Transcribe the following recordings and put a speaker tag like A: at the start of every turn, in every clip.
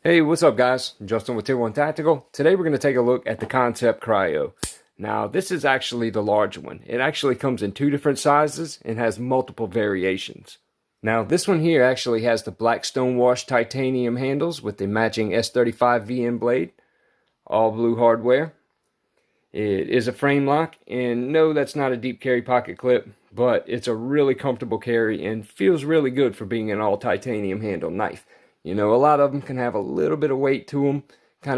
A: Hey, what's up guys? Justin with Tier 1 Tactical. Today we're going to take a look at the Kansept Kryo. Now this is actually the large one. It actually comes in two different sizes and has multiple variations. Now this one here actually has the black stonewash titanium handles with the matching S35VN blade. All blue hardware. It is a frame lock, and no, that's not a deep carry pocket clip, but it's a really comfortable carry and feels really good for being an all titanium handle knife. You know, a lot of them can have a little bit of weight to them,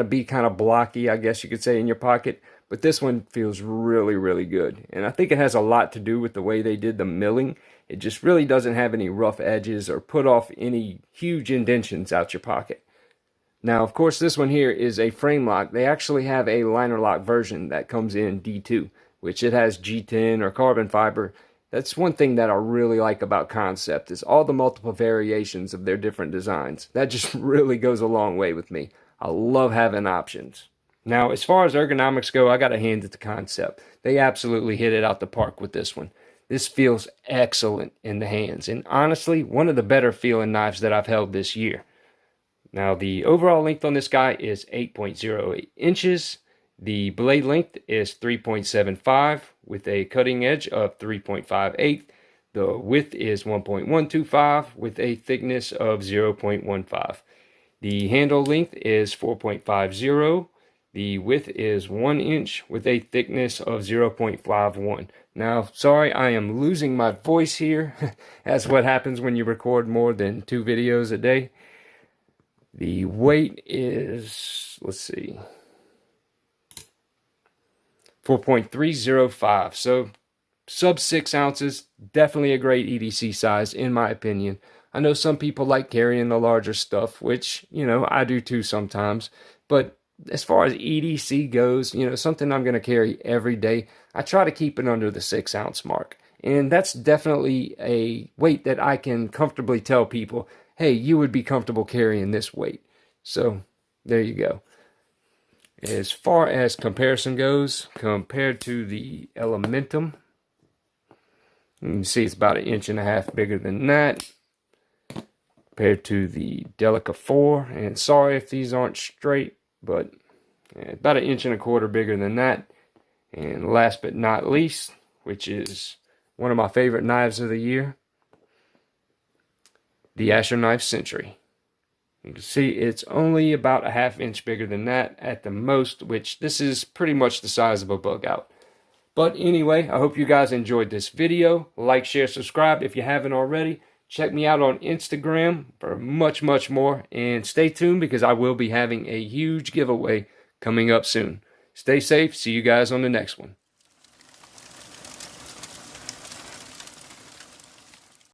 A: be kind of blocky, I guess you could say, in your pocket. But this one feels really, really good. And I think it has a lot to do with the way they did the milling. It just really doesn't have any rough edges or put off any huge indentions out your pocket. Now, of course, this one here is a frame lock. They actually have a liner lock version that comes in D2, which it has G10 or carbon fiber. That's one thing that I really like about Kansept is all the multiple variations of their different designs. That just really goes a long way with me. I love having options. Now, as far as ergonomics go, I got to hand it to Kansept. They absolutely hit it out the park with this one. This feels excellent in the hands, and honestly, one of the better feeling knives that I've held this year. Now, the overall length on this guy is 8.08 inches. The blade length is 3.75 with a cutting edge of 3.58. The width is 1.125 with a thickness of 0.15. The handle length is 4.50. The width is 1 inch with a thickness of 0.51. Now, sorry, I am losing my voice here. That's what happens when you record more than 2 videos a day. The weight is, let's see, 4.305, so sub 6 ounces, definitely a great EDC size in my opinion. I know some people like carrying the larger stuff, which, you know, I do too sometimes, but as far as EDC goes, you know, something I'm going to carry every day, I try to keep it under the 6 ounce mark, and that's definitely a weight that I can comfortably tell people, hey, you would be comfortable carrying this weight. So there you go. As far as comparison goes, compared to the Elementum, you can see it's about 1.5 inches bigger than that. Compared to the Delica 4, and sorry if these aren't straight, but about 1.25 inches bigger than that. And last but not least, which is one of my favorite knives of the year, the Asher Knife Century. You can see it's only about 1/2 inch bigger than that at the most, which this is pretty much the size of a bug out. But anyway, I hope you guys enjoyed this video. Like, share, subscribe if you haven't already. Check me out on Instagram for much, much more. And stay tuned because I will be having a huge giveaway coming up soon. Stay safe. See you guys on the next one.